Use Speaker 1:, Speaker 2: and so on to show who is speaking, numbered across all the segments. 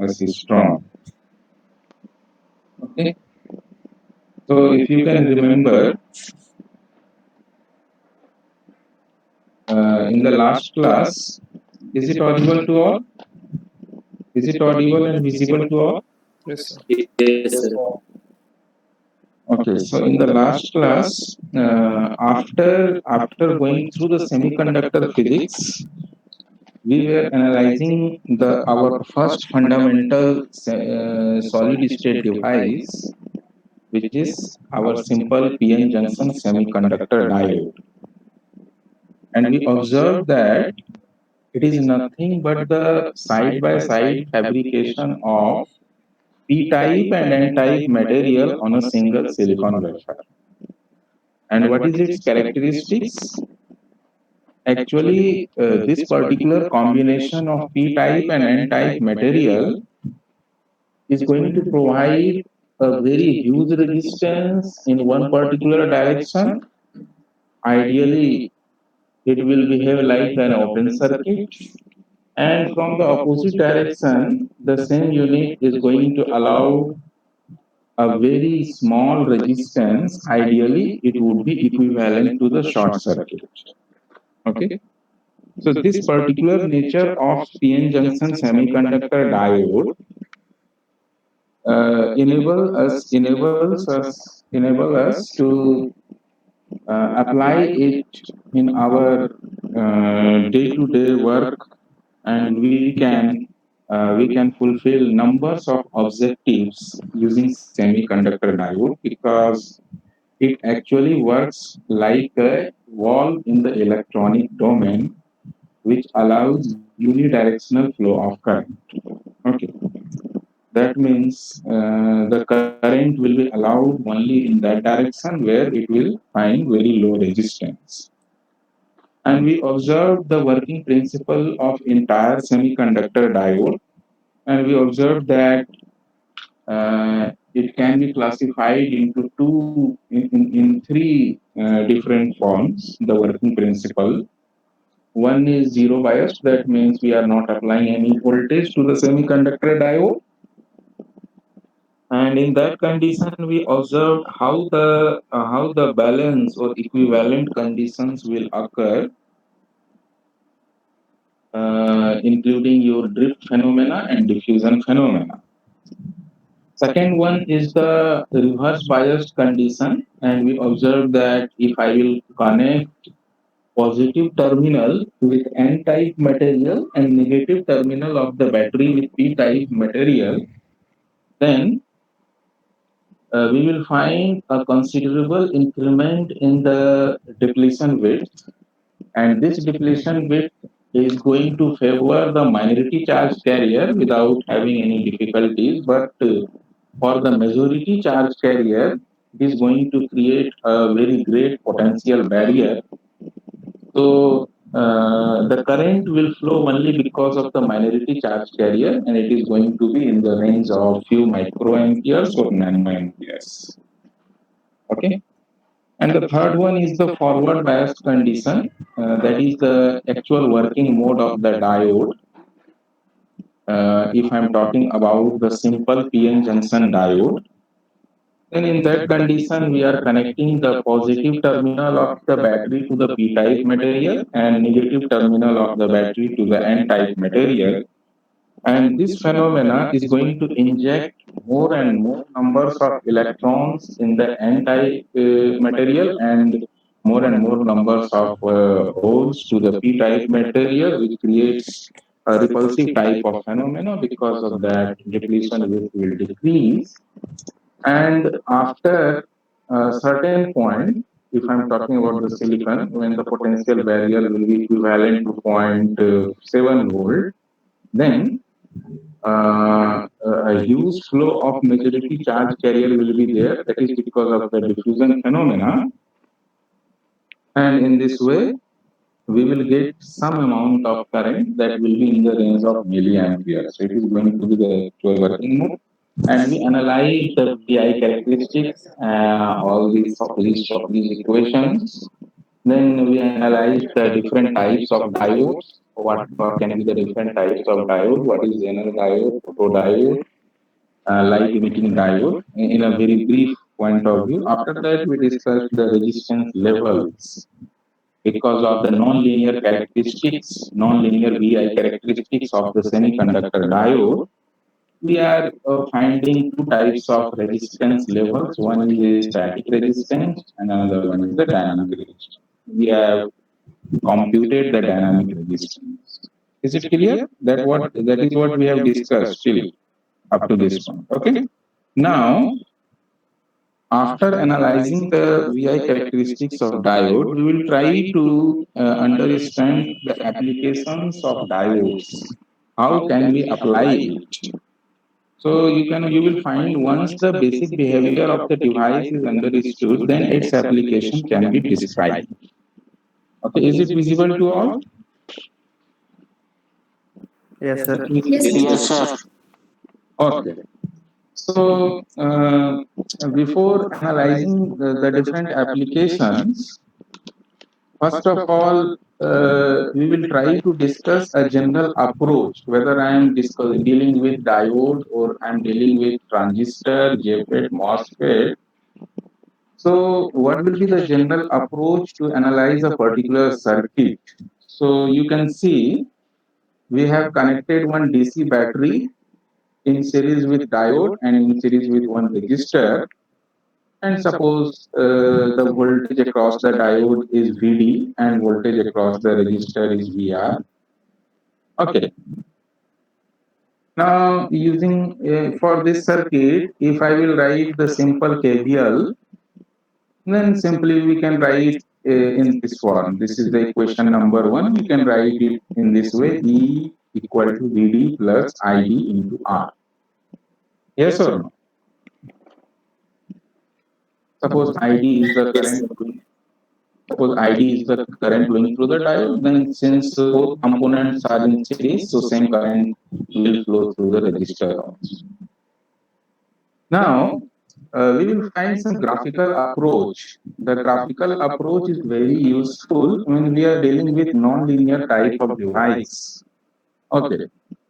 Speaker 1: strong. Okay. So if you can remember, in the last class, is it audible to all? Is it audible and visible to all?
Speaker 2: Yes, sir.
Speaker 3: Yes, sir.
Speaker 1: Okay, so in the last class, after going through the semiconductor physics, we were analyzing the our first fundamental solid state device, which is our simple PN junction semiconductor diode, and we observed that it is nothing but the side by side fabrication of P type and N type material on a single silicon wafer. And what is its characteristics? Actually, this particular combination of P type and N type material is going to provide a very huge resistance in one particular direction. Ideally, it will behave like an open circuit. And from the opposite direction, the same unit is going to allow a very small resistance. Ideally, it would be equivalent to the short circuit. Okay. So this particular nature of PN junction semiconductor diode enable us to apply it in our day-to-day work, and we can fulfill numbers of objectives using semiconductor diode, because it actually works like a valve in the electronic domain, which allows unidirectional flow of current. Okay. That means the current will be allowed only in that direction where it will find very low resistance. And we observed the working principle of entire semiconductor diode, and we observed that it can be classified into in three different forms. The working principle. One is zero bias, that means we are not applying any voltage to the semiconductor diode. And in that condition, we observed how the balance or equivalent conditions will occur, including your drift phenomena and diffusion phenomena. Second one is the reverse biased condition, and we observe that if I will connect positive terminal with N type material and negative terminal of the battery with P type material, then we will find a considerable increment in the depletion width, and this depletion width is going to favor the minority charge carrier without having any difficulties, but for the majority charge carrier, it is going to create a very great potential barrier. So the current will flow only because of the minority charge carrier, and it is going to be in the range of few microamperes or nanoamperes. Okay. And the third one is the forward biased condition. That is the actual working mode of the diode. If I'm talking about the simple PN junction diode, then in that condition, we are connecting the positive terminal of the battery to the P type material and negative terminal of the battery to the N type material. And this phenomena is going to inject more and more numbers of electrons in the N type material, and more numbers of holes to the P type material, which creates a repulsive type of phenomena. Because of that, depletion will decrease. And after a certain point, if I'm talking about the silicon, when the potential barrier will be equivalent to 0.7 volt, then a huge flow of majority charge carrier will be there. That is because of the diffusion phenomena. And in this way, we will get some amount of current that will be in the range of milliamperes. So it is going to be the actual working mode. And we analyze the VI characteristics, all these equations. Then we analyze the different types of diodes, what can be the different types of diode, what is Zener diode, photodiode, light emitting diode in a very brief point of view. After that, we discussed the resistance levels because of the non-linear characteristics, non-linear VI characteristics of the semiconductor diode. We are finding two types of resistance levels. One is a static resistance, and another one is the dynamic resistance. We have computed the dynamic resistance. Is it clear? That is what we have discussed till up to this point. Okay. Now, after analyzing the VI characteristics of diode, we will try to understand the applications of diodes. How can we apply it? So you will find once the basic behavior of the device is understood, then its application can be described. Okay, is it visible to all?
Speaker 2: Yes, sir.
Speaker 3: Yes, sir.
Speaker 1: Okay. So before analyzing the different applications, first of all, we will try to discuss a general approach, whether I am dealing with diode or I am dealing with transistor, JFET, MOSFET. So, what will be the general approach to analyze a particular circuit? So, you can see we have connected one DC battery in series with diode and in series with one resistor. And suppose the voltage across the diode is VD and voltage across the resistor is VR. Okay. Now, using for this circuit, if I will write the simple KVL, then simply we can write in this form. This is the equation number 1. We can write it in this way: E equal to VD plus ID into R. Yes or no? Suppose ID is the current. Suppose ID is the current flowing through the diode. Then since both components are in series, so same current will flow through the resistor also. Now, we will find some graphical approach. The graphical approach is very useful when we are dealing with non-linear type of device. Okay.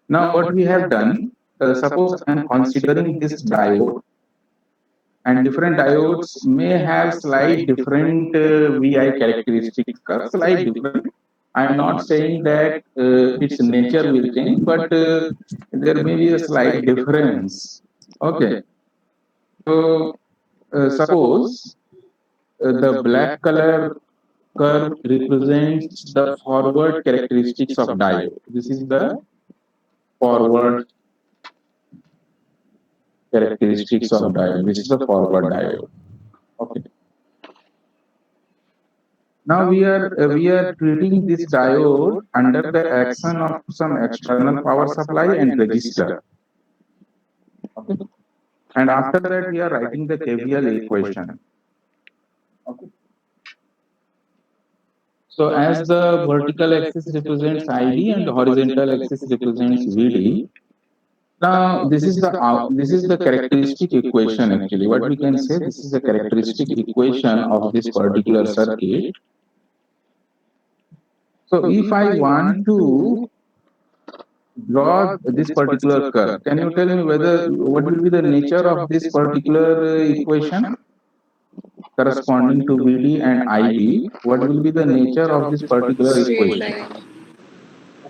Speaker 1: Now, what we have done, suppose I am considering this diode, and different diodes may have slight different VI characteristics, slight different. I am not saying that its nature will change, but there may be a slight difference. Okay. So, suppose the black color curve represents the forward characteristics of diode. This is the forward characteristics of diode. This is the forward diode. Okay. Now we are treating this diode under the action of some external power supply and resistor. Okay. And after that we are writing the KVL equation. Okay. So as the vertical axis represents ID and the horizontal axis represents VD. Now this is the characteristic equation actually. What we can say, this is the characteristic equation of this particular circuit. So if I want to draw this particular curve, can you tell me what will be the nature of this particular equation corresponding to VD and ID? What will be the nature of this particular
Speaker 3: Straight
Speaker 1: equation?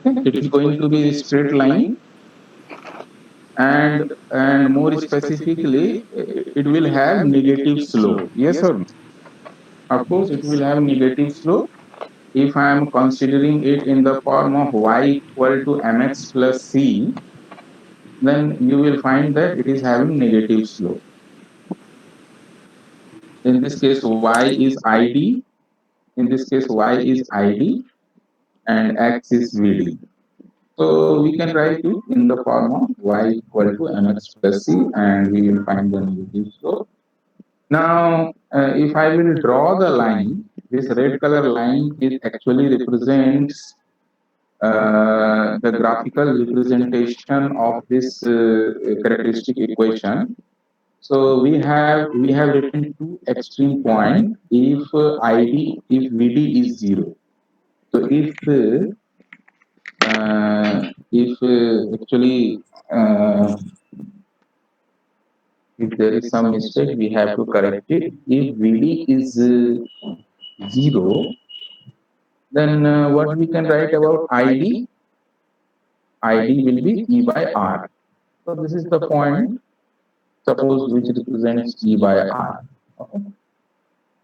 Speaker 3: line.
Speaker 1: It is going to be a straight line, and more specifically, it will have negative slope. Yes or no? Of course, it will have negative slope. If I am considering it in the form of y equal to mx plus c, then you will find that it is having negative slope. In this case, y is id. In this case, y is id and x is vd. So we can write it in the form of y equal to mx plus c, and we will find the negative slope. Now, if I will draw the line, this red color line is actually represents the graphical representation of this characteristic equation. So we have written two extreme point if ID if VD is 0. So if if actually if there is some mistake, we have to correct it. If VD is 0, then what we can write about ID? ID will be E by R. So this is the point, suppose, which represents E by R. Okay.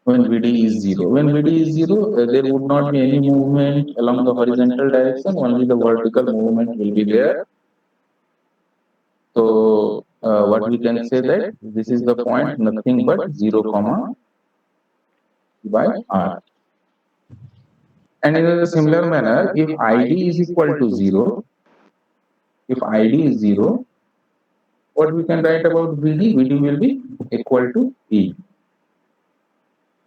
Speaker 1: When VD is 0. When VD is 0, there would not be any movement along the horizontal direction, only the vertical movement will be there. So what we can say that this is the point, nothing but 0 comma by R. And in a similar manner, if ID is equal to 0, if ID is 0, what we can write about VD? VD will be equal to E.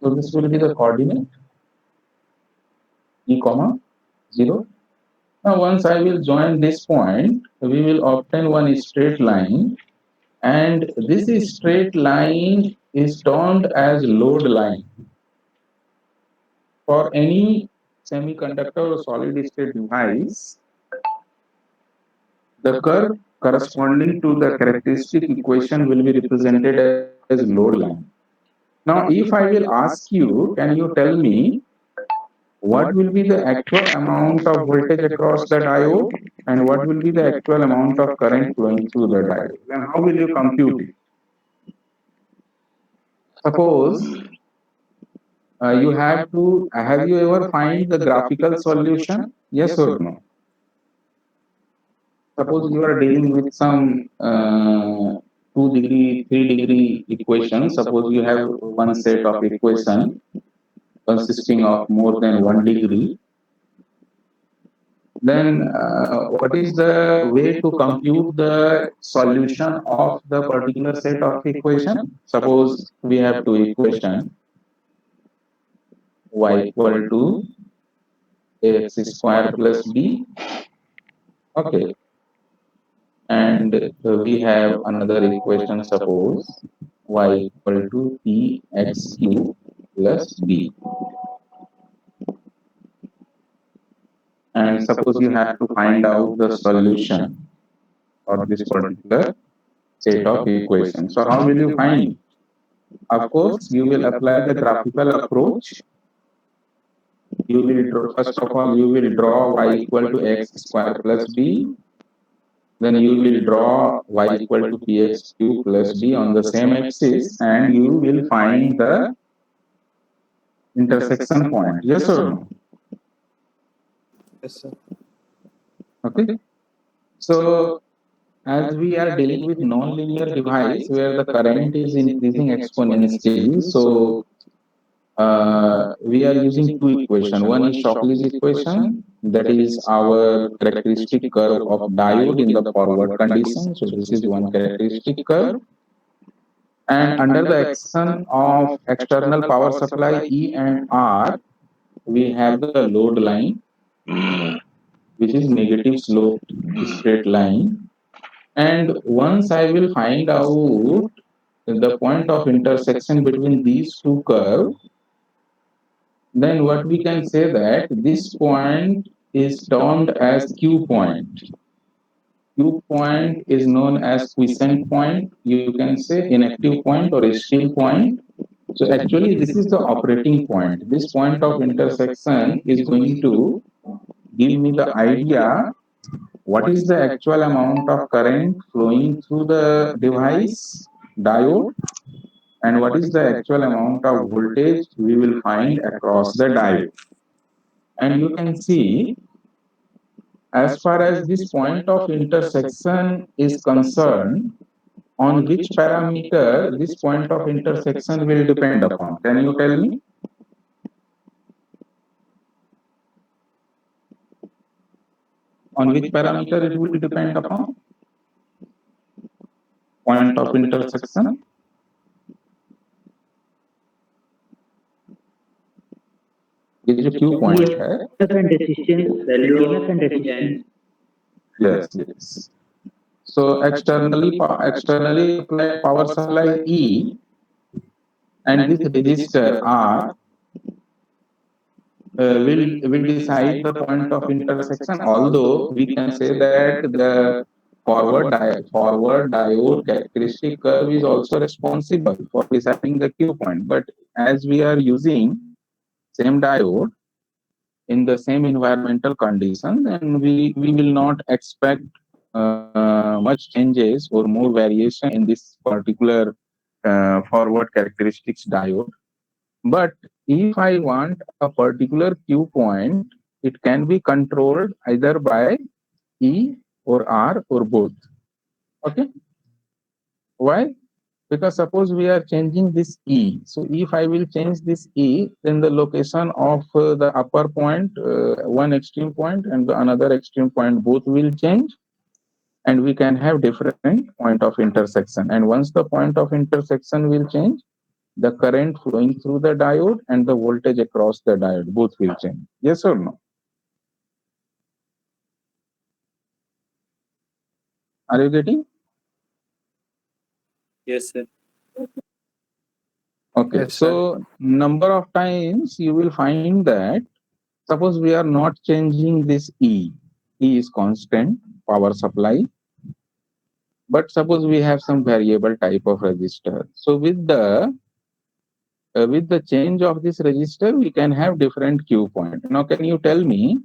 Speaker 1: So this will be the coordinate E comma 0. Now once I will join this point, we will obtain one straight line, and this straight line is termed as load line. For any semiconductor or solid state device, the curve corresponding to the characteristic equation will be represented as load line. Now, if I will ask you, can you tell me what will be the actual amount of voltage across the diode and what will be the actual amount of current flowing through the diode? Then how will you compute it? Suppose have you ever find the graphical solution? Yes or no? Suppose you are dealing with some 2 degree, 3 degree equation. Suppose you have one set of equation consisting of more than 1 degree. Then what is the way to compute the solution of the particular set of equation? Suppose we have two equation, y equal to ax square plus b. Okay. And we have another equation, suppose y equal to px cube plus b. And suppose you have to find out the solution of this particular set of equations. So how will you find? Of course, you will apply the graphical approach. You will draw, first of all, you will draw y equal to x square plus b. Then you will draw y equal to px cube plus b on the same axis, and you will find the intersection point. Yes or no?
Speaker 2: Yes, sir.
Speaker 1: Okay. So as we are dealing with non-linear device where the current is increasing exponentially, so we are using two equation. One is Shockley's equation, that is our characteristic curve of diode in the forward condition. So this is one characteristic curve. And under the action of external power supply E and R, we have the load line, which is negative slope straight line. And once I will find out the point of intersection between these two curves, then what we can say that this point is termed as Q point. Q point is known as quiescent point. You can say inactive point or a still point. So actually, this is the operating point. This point of intersection is going to give me the idea what is the actual amount of current flowing through the device diode and what is the actual amount of voltage we will find across the diode. And you can see, as far as this point of intersection is concerned, on which parameter this point of intersection will depend upon? Can you tell me? On which parameter it will depend upon? Point of intersection. ये जो Q point है,
Speaker 3: and resistance, value of and resistance.
Speaker 1: yes, yes. So externally applied power supply E and this resistor R will decide the point of intersection. Although we can say that the forward diode characteristic curve is also responsible for deciding the Q point. But as we are using same diode in the same environmental condition, then we will not expect much changes or more variation in this particular forward characteristics diode. But if I want a particular Q point, it can be controlled either by E or R or both. Okay. Why? Because suppose we are changing this E. So if I will change this E, then the location of the upper point, one extreme point and the another extreme point, both will change, and we can have different point of intersection. And once the point of intersection will change, the current flowing through the diode and the voltage across the diode both will change. Yes or no? Are you getting?
Speaker 3: Yes, sir.
Speaker 1: Okay.
Speaker 2: Yes, sir.
Speaker 1: So number of times you will find that suppose we are not changing this E. E is constant power supply. But suppose we have some variable type of resistor. So with the change of this resistor, we can have different Q point. Now, can you tell me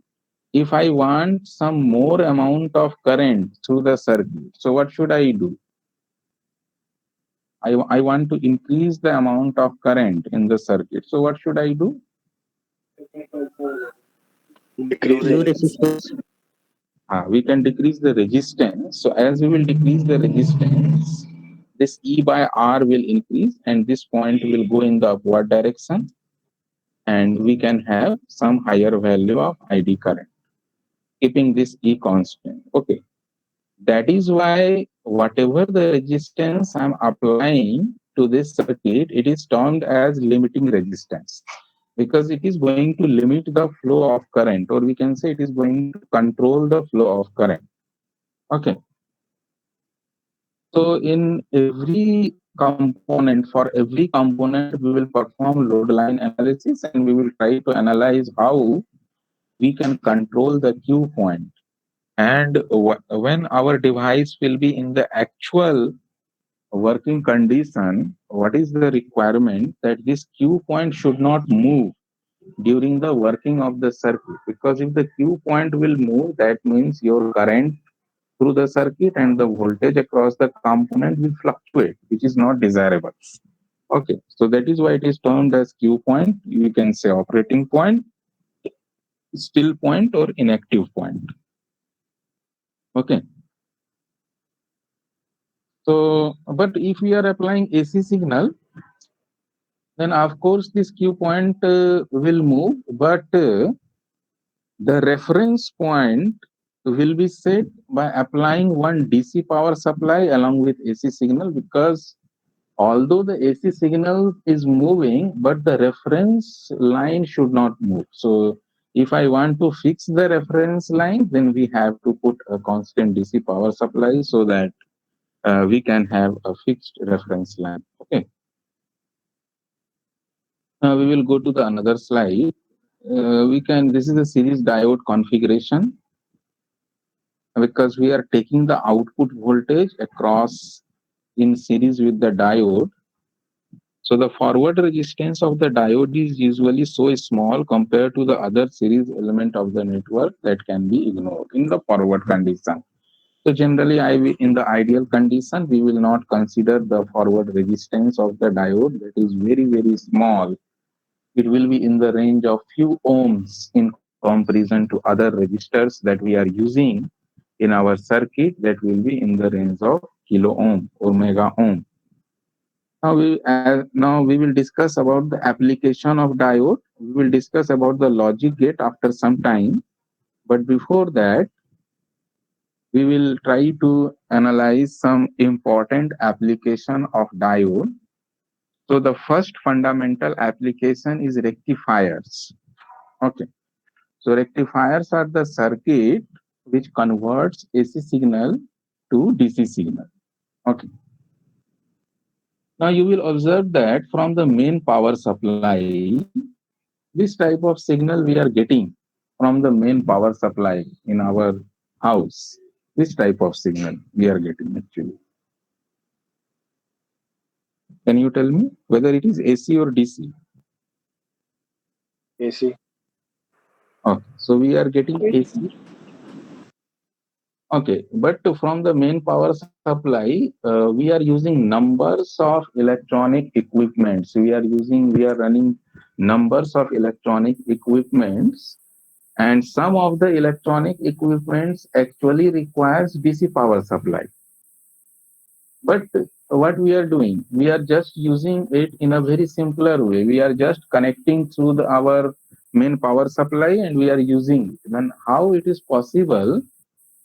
Speaker 1: if I want some more amount of current through the circuit? So what should I do? I want to increase the amount of current in the circuit. So what should I do?
Speaker 3: Decrease
Speaker 2: Low
Speaker 3: resistance.
Speaker 1: We can decrease the resistance. So as we will decrease the resistance, this E by R will increase and this point will go in the upward direction, and we can have some higher value of ID current, keeping this E constant. Okay. That is why whatever the resistance I'm applying to this circuit, it is termed as limiting resistance, because it is going to limit the flow of current, or we can say it is going to control the flow of current. Okay. So in every component, for every component, we will perform load line analysis and we will try to analyze how we can control the Q point. And when our device will be in the actual working condition, what is the requirement that this Q point should not move during the working of the circuit? Because if the Q point will move, that means your current through the circuit and the voltage across the component will fluctuate, which is not desirable. Okay, so that is why it is termed as Q point. You can say operating point, still point, or inactive point. Okay. So, but if we are applying AC signal, then of course this Q point will move, but the reference point will be set by applying one DC power supply along with AC signal, because although the AC signal is moving, but the reference line should not move. So if I want to fix the reference line, then we have to put a constant DC power supply so that we can have a fixed reference line. Okay. Now we will go to the another slide. This is a series diode configuration, because we are taking the output voltage across in series with the diode. So the forward resistance of the diode is usually so small compared to the other series element of the network that can be ignored in the forward condition. So generally, in the ideal condition, we will not consider the forward resistance of the diode, that is very, very small. It will be in the range of few ohms in comparison to other resistors that we are using in our circuit, that will be in the range of kilo ohm or mega ohm. Now we will discuss about the application of diode. We will discuss about the logic gate after some time. But before that, we will try to analyze some important application of diode. So the first fundamental application is rectifiers. Okay. So rectifiers are the circuit which converts AC signal to DC signal. Okay. Now you will observe that from the main power supply, This type of signal we are getting from the main power supply in our house. This type of signal we are getting actually. Can you tell me whether it is AC or DC?
Speaker 2: AC.
Speaker 1: Okay, so we are getting AC. Okay, but from the main power supply, we are using numbers of electronic equipments. We are running numbers of electronic equipments, and some of the electronic equipments actually requires DC power supply. But what we are doing, we are just using it in a very simpler way. We are just connecting through our main power supply and we are using it. Then how it is possible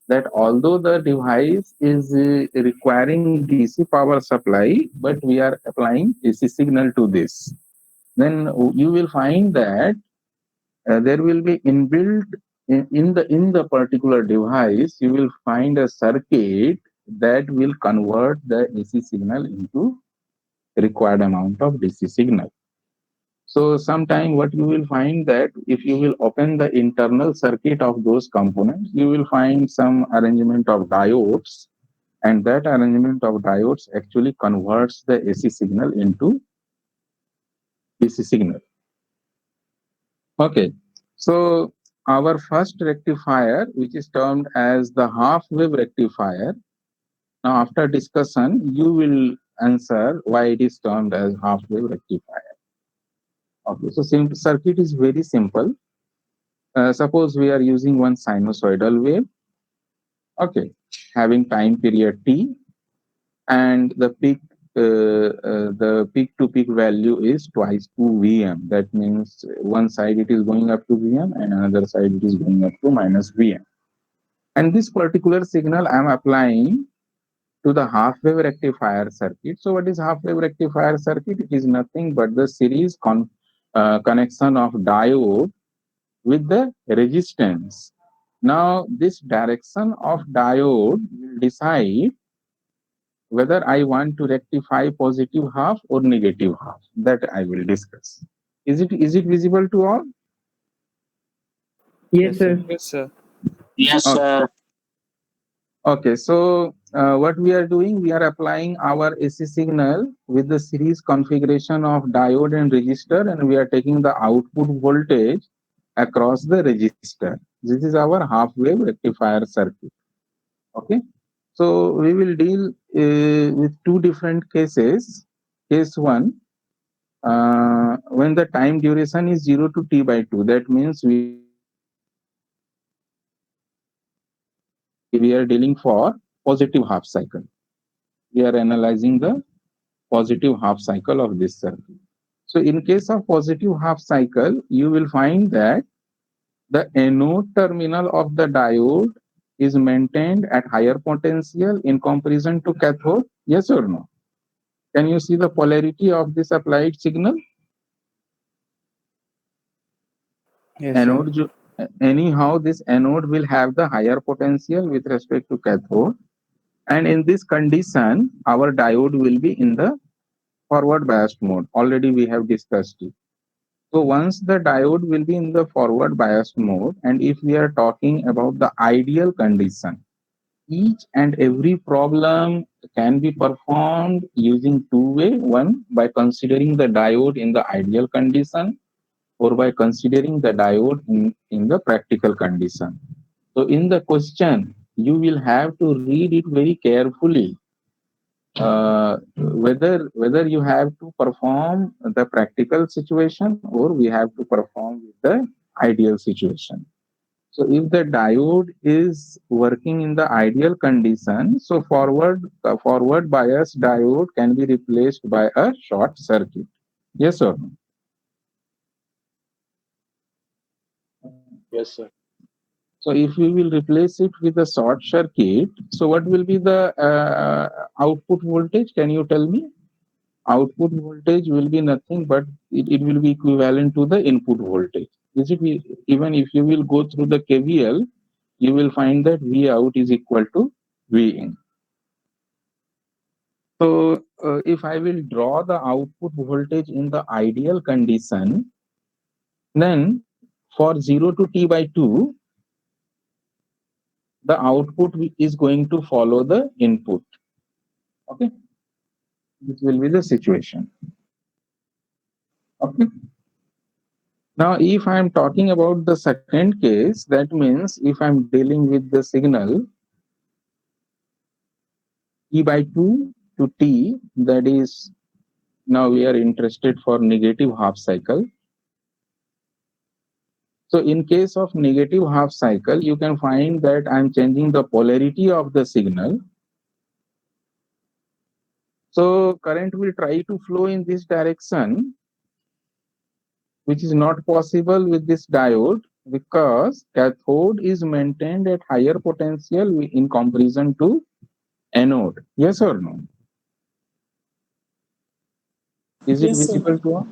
Speaker 1: that although the device is requiring DC power supply, but we are applying AC signal to this, then you will find that there will be inbuilt in the particular device, you will find a circuit that will convert the AC signal into required amount of DC signal. So sometime what you will find that if you will open the internal circuit of those components, you will find some arrangement of diodes, and that arrangement of diodes actually converts the AC signal into DC signal. Okay, so our first rectifier, which is termed as the half wave rectifier. Now, after discussion, you will answer why it is termed as half wave rectifier. Okay, so simple circuit is very simple. Suppose we are using one sinusoidal wave, okay, having time period t, and the peak to peak value is twice 2 Vm. That means one side it is going up to Vm and another side it is going up to minus Vm. And this particular signal I am applying to the half wave rectifier circuit. So what is half wave rectifier circuit? It is nothing but the series connection of diode with the resistance. Now this direction of diode will decide whether I want to rectify positive half or negative half. That I will discuss. Is it visible to all?
Speaker 3: Yes, sir.
Speaker 4: Yes, sir.
Speaker 2: Yes,
Speaker 1: Okay.
Speaker 2: sir.
Speaker 1: Okay, so what we are doing, we are applying our AC signal with the series configuration of diode and resistor, and we are taking the output voltage across the resistor. This is our half wave rectifier circuit. Okay, so we will deal with two different cases. Case one, when the time duration is 0 to t by 2, that means we are dealing for positive half cycle. We are analyzing the positive half cycle of this circuit. So in case of positive half cycle, you will find that the anode terminal of the diode is maintained at higher potential in comparison to cathode. Yes or no? Can you see the polarity of this applied signal?
Speaker 4: Yes, sir.
Speaker 1: Anode, anyhow, this anode will have the higher potential with respect to cathode. And in this condition, our diode will be in the forward biased mode. Already we have discussed it. So once the diode will be in the forward biased mode, and if we are talking about the ideal condition, each and every problem can be performed using two way. One, by considering the diode in the ideal condition, or by considering the diode in the practical condition. So in the question, you will have to read it very carefully, whether you have to perform the practical situation or we have to perform with the ideal situation. So if the diode is working in the ideal condition, so forward bias diode can be replaced by a short circuit. Yes or no?
Speaker 2: Yes, sir.
Speaker 1: So if we will replace it with a short circuit, so what will be the output voltage? Can you tell me? Output voltage will be nothing but it will be equivalent to the input voltage. Is it even if you will go through the KVL, you will find that V out is equal to V in. So if I will draw the output voltage in the ideal condition, Then for 0 to t by 2, the output is going to follow the input. Okay, this will be the situation. Okay. Now, if I am talking about the second case, that means if I am dealing with the signal t by 2 to t, that is, now we are interested for negative half cycle. So in case of negative half cycle, you can find that I'm changing the polarity of the signal. So current will try to flow in this direction, which is not possible with this diode because cathode is maintained at higher potential in comparison to anode. Yes or no? Is it
Speaker 2: Yes, sir.
Speaker 1: visible to all?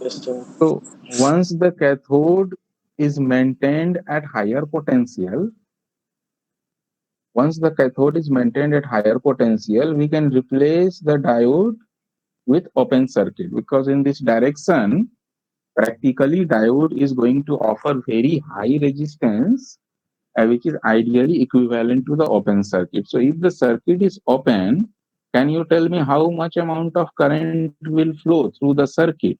Speaker 4: Yes, sir.
Speaker 1: So once the cathode is maintained at higher potential, once the cathode is maintained at higher potential, we can replace the diode with open circuit because in this direction, practically diode is going to offer very high resistance, which is ideally equivalent to the open circuit. So if the circuit is open, can you tell me how much amount of current will flow through the circuit?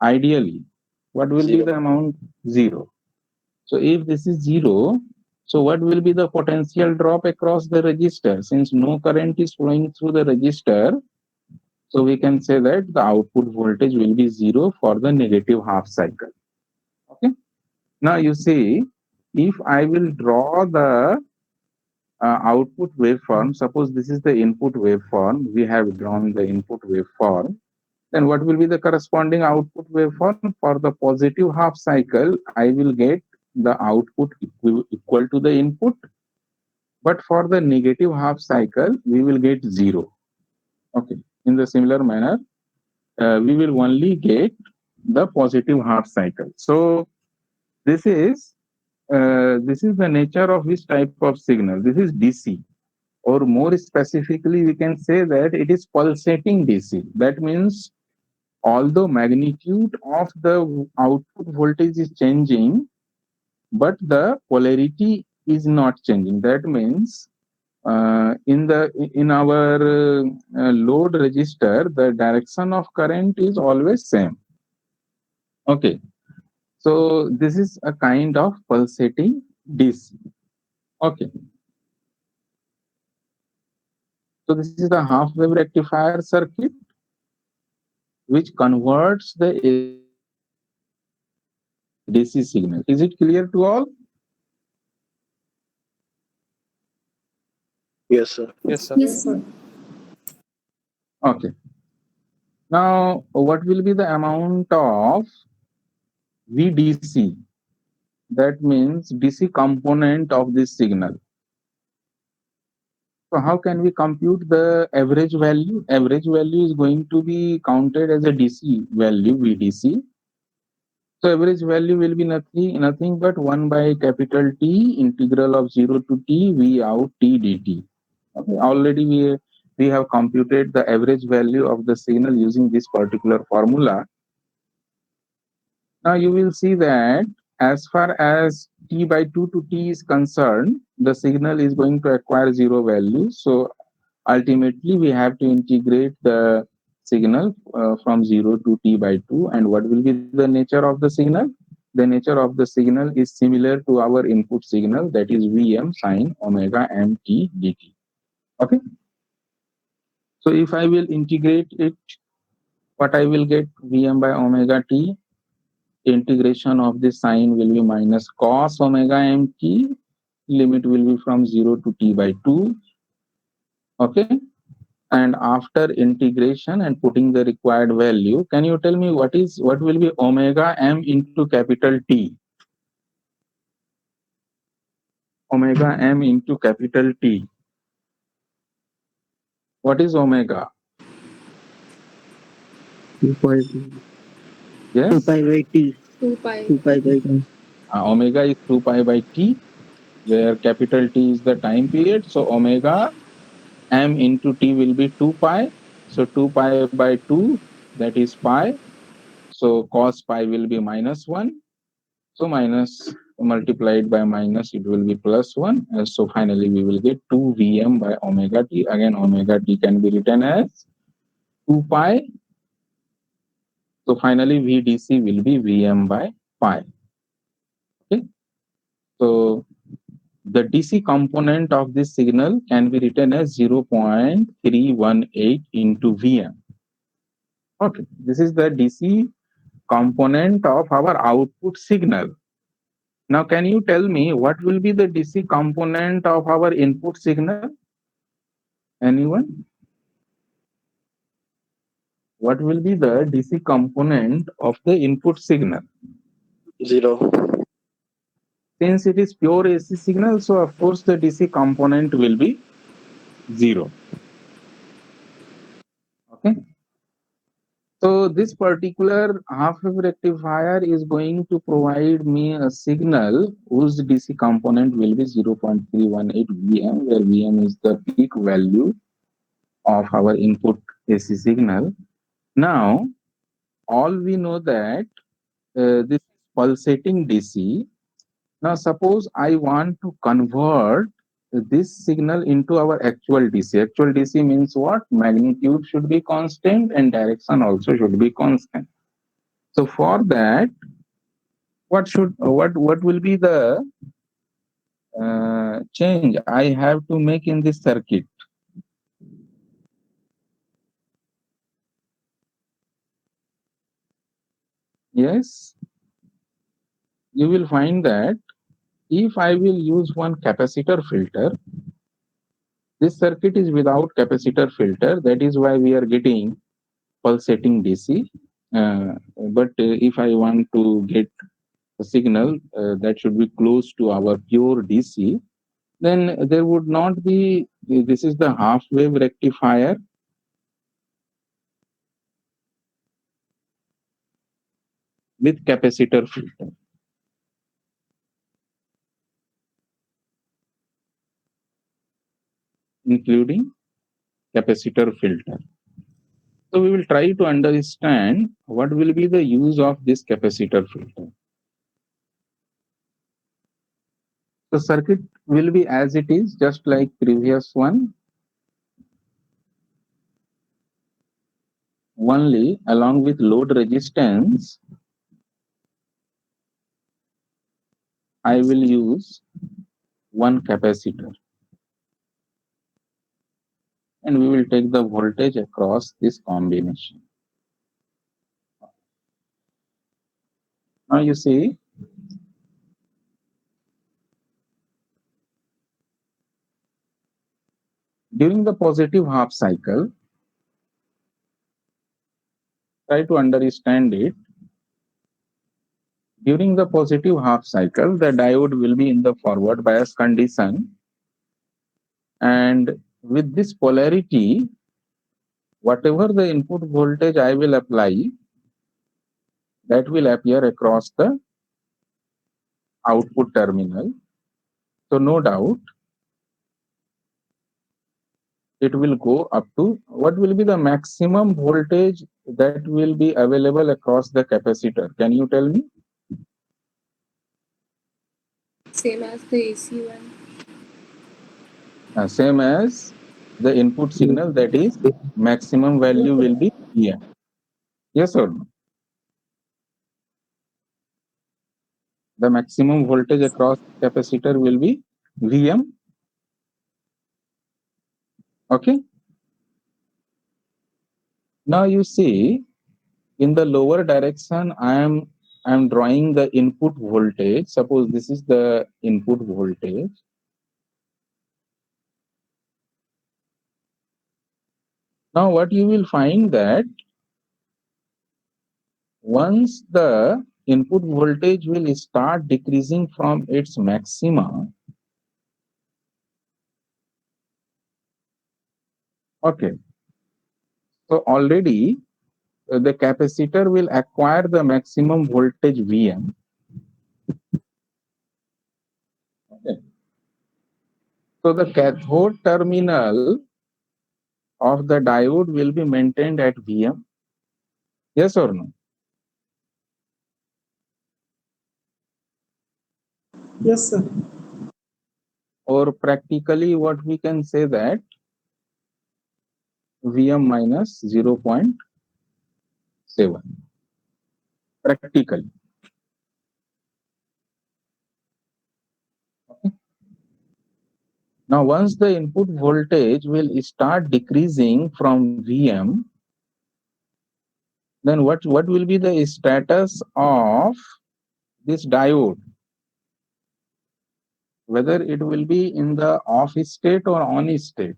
Speaker 1: Ideally, what will be
Speaker 4: Zero.
Speaker 1: the amount? Zero. So if this is zero, so what will be the potential drop across the resistor? Since no current is flowing through the resistor, so we can say that the output voltage will be zero for the negative half cycle. Okay. Now you see, if I will draw the output waveform, suppose this is the input waveform, we have drawn the input waveform, then what will be the corresponding output waveform? For the positive half cycle, I will get the output equal to the input, but for the negative half cycle, we will get zero. Okay. In the similar manner, we will only get the positive half cycle. So this is the nature of this type of signal. This is DC, or more specifically, we can say that it is pulsating DC. That means although magnitude of the output voltage is changing, but the polarity is not changing. That means in our load register, the direction of current is always same. Okay, so this is a kind of pulsating DC. Okay, so this is the half wave rectifier circuit which converts the AC signal into the DC signal. Is it clear to all?
Speaker 4: Yes, sir.
Speaker 3: Yes, sir.
Speaker 2: Yes, sir.
Speaker 1: Okay. Now, what will be the amount of VDC? That means DC component of this signal. So how can we compute the average value? Average value is going to be counted as a DC value, VDC. So average value will be nothing but 1 by capital T integral of 0 to T V out T dt. Okay. Already we have computed the average value of the signal using this particular formula. Now you will see that as far as t by 2 to t is concerned, the signal is going to acquire zero value. So ultimately, we have to integrate the signal from 0 to t by 2. And what will be the nature of the signal? The nature of the signal is similar to our input signal, that is Vm sine omega m t dt. Okay. So if I will integrate it, what I will get? Vm by omega t, integration of the sine will be minus cos omega mt, limit will be from 0 to t by 2. Okay. And after integration and putting the required value, can you tell me what will be omega m into capital T? Omega m into capital T. What is omega?
Speaker 3: 2 pi, 2
Speaker 1: Yes.
Speaker 3: pi by t.
Speaker 2: 2 pi.
Speaker 3: 2 pi by t.
Speaker 1: Omega is 2 pi by T, where capital T is the time period. So omega m into T will be 2 pi. So 2 pi by 2, that is pi. So cos pi will be -1. So minus multiplied by minus, it will be +1. So finally, we will get 2 Vm by omega t. Again, omega t can be written as 2 pi. So finally, VDC will be Vm by pi. Okay. So the DC component of this signal can be written as 0.318 into Vm. Okay. This is the DC component of our output signal. Now, can you tell me what will be the DC component of our input signal? Anyone? What will be the DC component of the input signal?
Speaker 4: 0.
Speaker 1: Since it is pure AC signal, so of course the DC component will be 0. Okay. So this particular half-wave rectifier is going to provide me a signal whose DC component will be 0.318 Vm, where Vm is the peak value of our input AC signal. Now, all we know that this pulsating DC. Now, suppose I want to convert this signal into our actual DC. Actual DC means what? Magnitude should be constant and direction also should be constant. So for that, what will be the change I have to make in this circuit? Yes, you will find that if I will use one capacitor filter, this circuit is without capacitor filter. That is why we are getting pulsating DC. But if I want to get a signal that should be close to our pure DC, then there would not be, this is the half wave rectifier. With capacitor filter. Including capacitor filter. So we will try to understand what will be the use of this capacitor filter. The circuit will be as it is, just like previous one. Only along with load resistance, I will use one capacitor. And we will take the voltage across this combination. Now you see, during the positive half cycle, try to understand it. During the positive half cycle, the diode will be in the forward bias condition. And with this polarity, whatever the input voltage I will apply, that will appear across the output terminal. So no doubt, it will go up to what will be the maximum voltage that will be available across the capacitor. Can you tell me?
Speaker 2: Same as the AC one.
Speaker 1: Same as the input signal, that is maximum value will be here. Yes or no? The maximum voltage across capacitor will be Vm. Okay. Now you see, in the lower direction, I am drawing the input voltage. Suppose this is the input voltage. Now what you will find that once the input voltage will start decreasing from its maxima, okay, so already the capacitor will acquire the maximum voltage Vm. Okay. So the cathode terminal of the diode will be maintained at Vm. Yes or no?
Speaker 5: Yes, sir.
Speaker 1: Or practically what we can say that Vm minus 0.7. Practically. Okay. Now, once the input voltage will start decreasing from Vm, then what will be the status of this diode? Whether it will be in the off state or on state.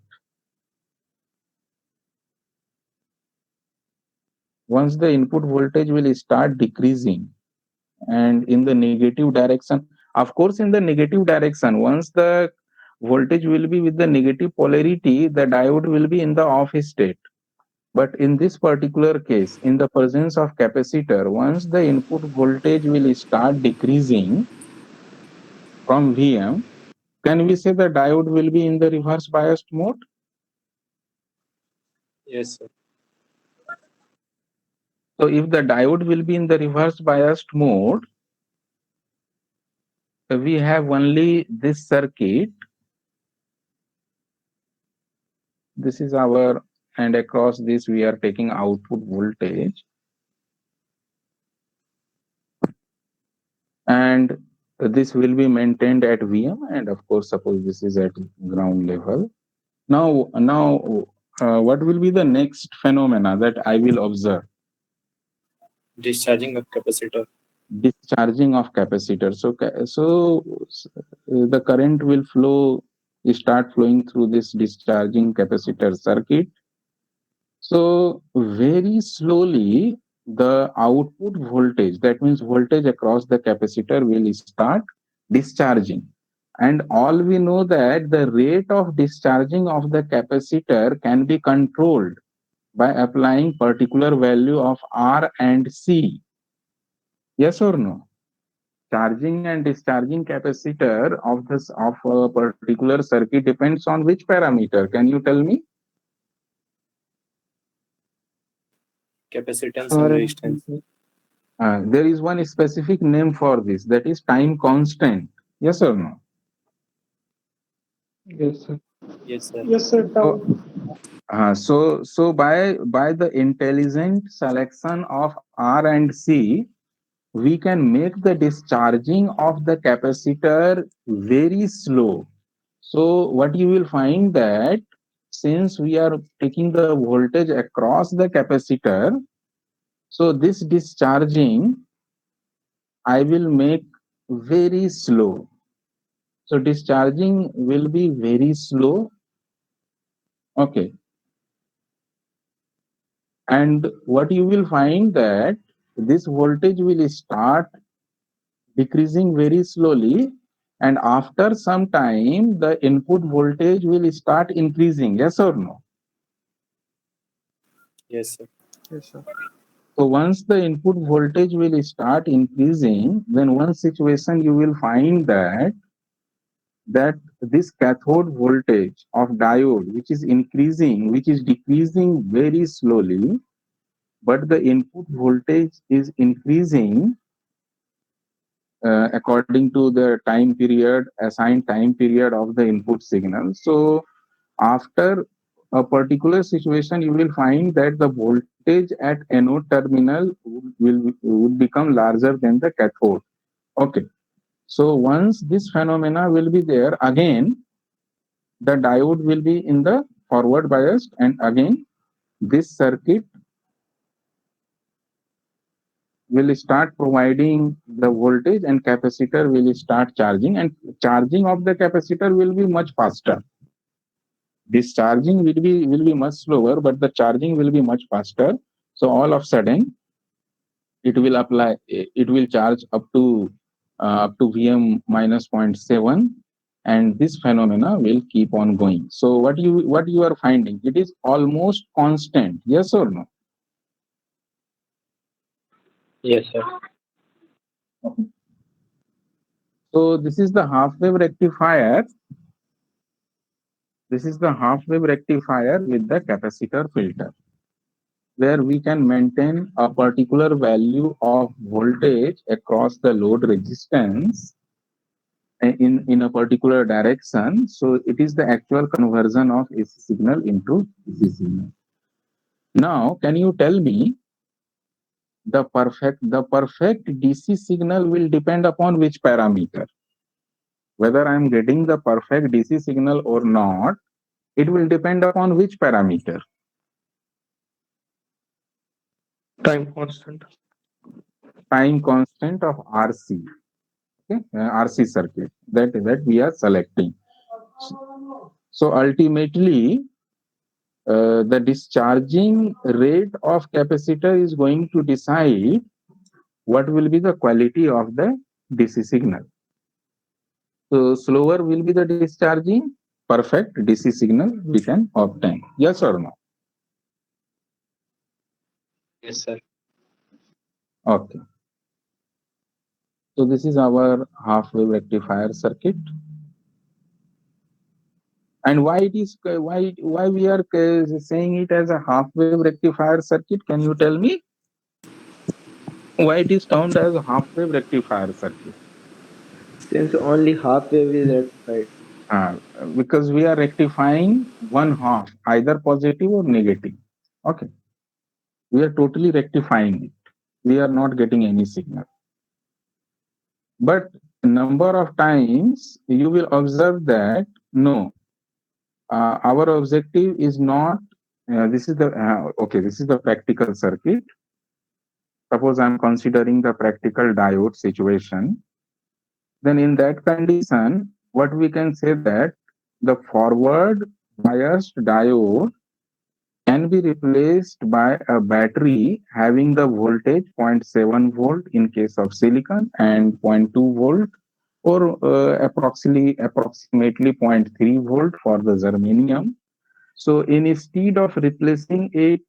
Speaker 1: Once the input voltage will start decreasing and in the negative direction, of course, in the negative direction, once the voltage will be with the negative polarity, the diode will be in the off state. But in this particular case, in the presence of capacitor, once the input voltage will start decreasing from Vm, can we say the diode will be in the reverse biased mode?
Speaker 4: Yes, sir.
Speaker 1: So if the diode will be in the reverse biased mode, we have only this circuit. This is our, and across this we are taking output voltage. And this will be maintained at Vm, and of course, suppose this is at ground level. Now, what will be the next phenomena that I will observe?
Speaker 4: Discharging of capacitor.
Speaker 1: Discharging of capacitor. So the current will start flowing through this discharging capacitor circuit. So very slowly, the output voltage, that means voltage across the capacitor, will start discharging. And all we know that the rate of discharging of the capacitor can be controlled by applying particular value of R and C. Yes or no? Charging and discharging capacitor of a particular circuit depends on which parameter? Can you tell me?
Speaker 4: Capacitance and resistance.
Speaker 1: There is one specific name for this, that is time constant. Yes or no?
Speaker 3: Yes, sir.
Speaker 4: Yes, sir.
Speaker 5: Yes, sir.
Speaker 1: So by the intelligent selection of R and C, we can make the discharging of the capacitor very slow. So what you will find that since we are taking the voltage across the capacitor, so this discharging I will make very slow. So discharging will be very slow. Okay. And what you will find that this voltage will start decreasing very slowly, and after some time the input voltage will start increasing. Yes or no?
Speaker 4: Yes, sir.
Speaker 3: Yes, sir.
Speaker 1: So once the input voltage will start increasing, then one situation you will find that this cathode voltage of diode, which is increasing, which is decreasing very slowly, but the input voltage is increasing according to the time period, assigned time period of the input signal. So after a particular situation, you will find that the voltage at anode terminal would become larger than the cathode. Okay. So once this phenomena will be there, again, the diode will be in the forward biased, and again, this circuit will start providing the voltage and capacitor will start charging, and charging of the capacitor will be much faster. Discharging will be much slower, but the charging will be much faster. So all of a sudden, it will charge up to Vm minus 0.7, and this phenomena will keep on going. So what you are finding, it is almost constant. Yes or no?
Speaker 4: Yes, sir.
Speaker 1: So this is the half wave rectifier. This is the half wave rectifier with the capacitor filter, where we can maintain a particular value of voltage across the load resistance, in a particular direction. So it is the actual conversion of AC signal into DC signal. Now, can you tell me the perfect DC signal will depend upon which parameter? Whether I am getting the perfect DC signal or not, it will depend upon which parameter?
Speaker 3: Time constant.
Speaker 1: Time constant of RC. Okay, RC circuit that we are selecting. So ultimately, the discharging rate of capacitor is going to decide what will be the quality of the DC signal. So slower will be the discharging, perfect DC signal we can obtain. Yes or no?
Speaker 4: Yes, sir.
Speaker 1: Okay. So this is our half wave rectifier circuit. And why it is why we are saying it as a half wave rectifier circuit? Can you tell me why it is termed as a half wave rectifier circuit?
Speaker 3: Since only half wave is rectified.
Speaker 1: Uh, because we are rectifying one half, either positive or negative. Okay, we are totally rectifying it. We are not getting any signal. But number of times you will observe that no, our objective is not. This is the okay. This is the practical circuit. Suppose I am considering the practical diode situation. Then in that condition, what we can say that the forward biased diode can be replaced by a battery having the voltage 0.7 volt in case of silicon and 0.2 volt or approximately 0.3 volt for the germanium. So instead of replacing it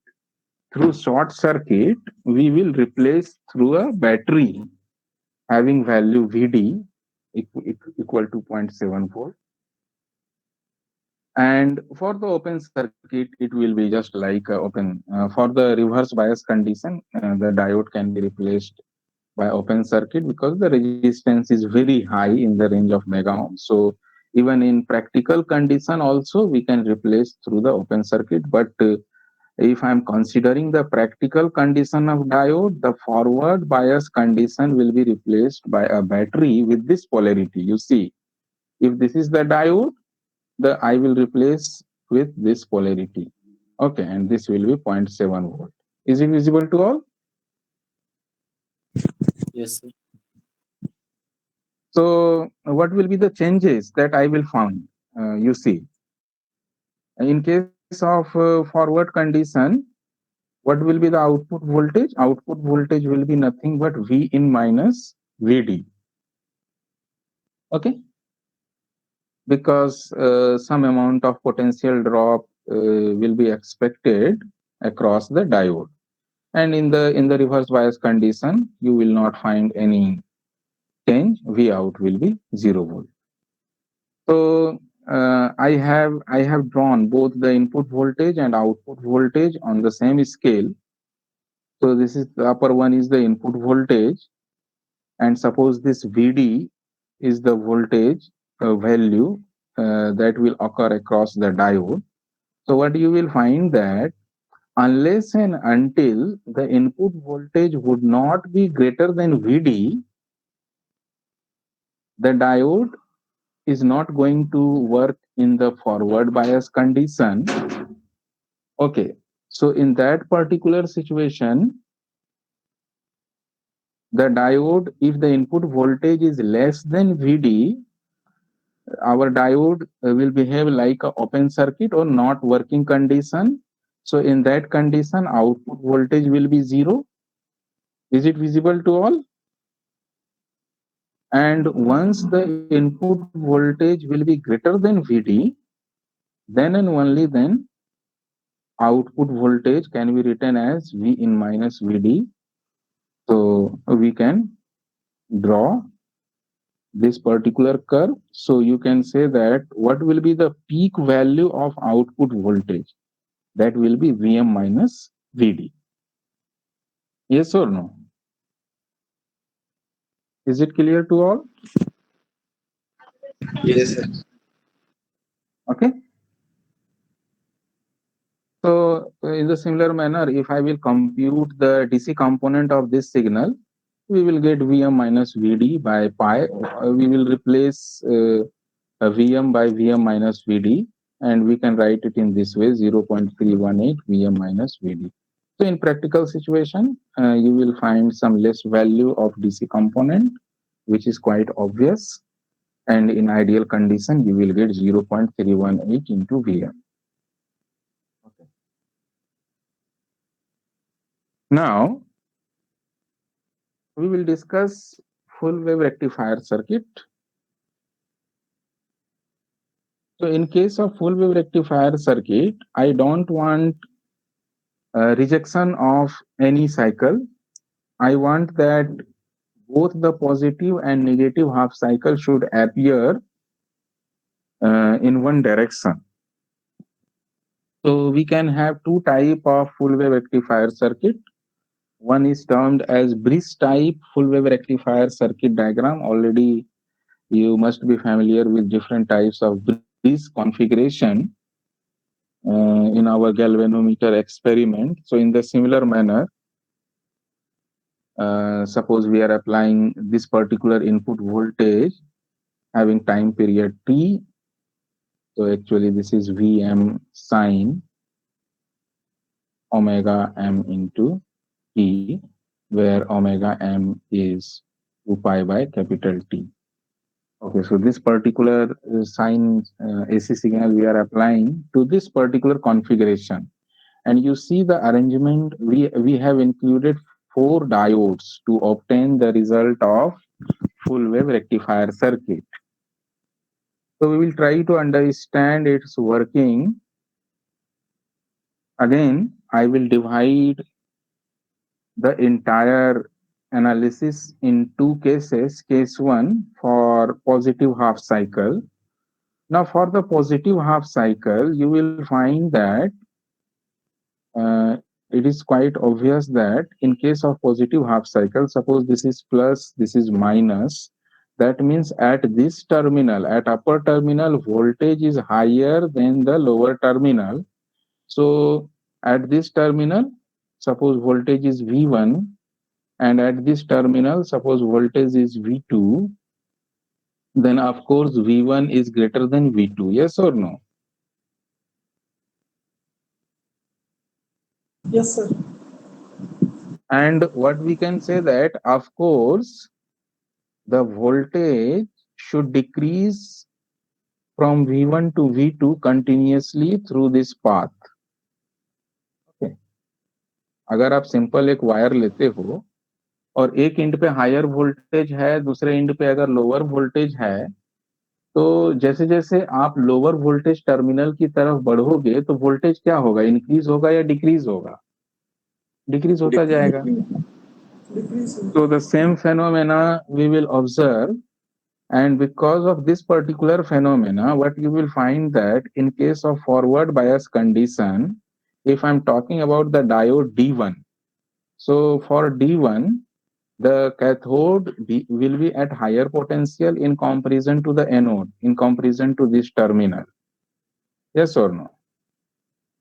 Speaker 1: through short circuit, we will replace through a battery having value VD equal to 0.7 volt. And for the open circuit, it will be just like open. For the reverse bias condition, the diode can be replaced by open circuit because the resistance is very high in the range of mega ohm. So even in practical condition also, we can replace through the open circuit. But if I'm considering the practical condition of diode, the forward bias condition will be replaced by a battery with this polarity. You see, if this is the diode, the I will replace with this polarity. Okay, and this will be 0.7 volt. Is it visible to all?
Speaker 4: Yes, sir.
Speaker 1: So what will be the changes that I will find? You see, in case of forward condition, what will be the output voltage? Output voltage will be nothing but V in minus VD. Okay, because some amount of potential drop will be expected across the diode. And in the reverse bias condition, you will not find any change. V out will be 0 volt. So I have drawn both the input voltage and output voltage on the same scale. So this is the upper one is the input voltage, and suppose this VD is the voltage value that will occur across the diode. So what you will find that unless and until the input voltage would not be greater than VD, the diode is not going to work in the forward bias condition. Okay, so in that particular situation, the diode, if the input voltage is less than VD, our diode will behave like an open circuit or not working condition. So in that condition, output voltage will be 0. Is it visible to all? And once the input voltage will be greater than VD, then and only then output voltage can be written as V in minus VD. So we can draw this particular curve. So you can say that what will be the peak value of output voltage? That will be Vm minus Vd. Yes or no? Is it clear to all?
Speaker 3: Yes, sir.
Speaker 1: Okay. So in the similar manner, if I will compute the DC component of this signal, we will get Vm minus Vd by pi. We will replace Vm by Vm minus Vd, and we can write it in this way: 0.318 Vm minus Vd. So in practical situation, you will find some less value of DC component, which is quite obvious. And in ideal condition, you will get 0.318 into Vm. Okay. Now, we will discuss full wave rectifier circuit. So in case of full wave rectifier circuit, I don't want rejection of any cycle. I want that both the positive and negative half cycle should appear in one direction. So we can have two type of full wave rectifier circuit. One is termed as bridge type full wave rectifier circuit diagram. Already you must be familiar with different types of bridge configuration in our galvanometer experiment. So in the similar manner, suppose we are applying this particular input voltage having time period t. So actually this is Vm sine omega m into t, where omega m is 2 pi by capital T. Okay, so this particular sine AC signal we are applying to this particular configuration. And you see the arrangement, we have included 4 diodes to obtain the result of full wave rectifier circuit. So we will try to understand its working. Again, I will divide the entire analysis in 2 cases. Case 1 for positive half cycle. Now for the positive half cycle, you will find that it is quite obvious that in case of positive half cycle, suppose this is plus, this is minus, that means at this terminal, at upper terminal, voltage is higher than the lower terminal. So at this terminal, suppose voltage is V1, and at this terminal, suppose voltage is V2, then of course V1 is greater than V2, yes or no?
Speaker 5: Yes, sir.
Speaker 1: And what we can say that, of course, the voltage should decrease from V1 to V2 continuously through this path. Okay. अगर आप simple एक wire लेते हो और एक and पे higher voltage है, दूसरे एंड पे अगर लोअर वोल्टेज है, तो जैसे जैसे आप लोअर वोल्टेज टर्मिनल की तरफ बढ़ोगे तो वोल्टेज क्या होगा, इंक्रीज होगा या डिक्रीज होगा? डिक्रीज होता जाएगा.
Speaker 5: Decrease.
Speaker 1: So the same phenomena we will observe. And because of this particular phenomena, what you will find that in case of forward bias condition, if I'm talking about the diode D1, so for D1, the cathode will be at higher potential in comparison to the anode, in comparison to this terminal. Yes or no?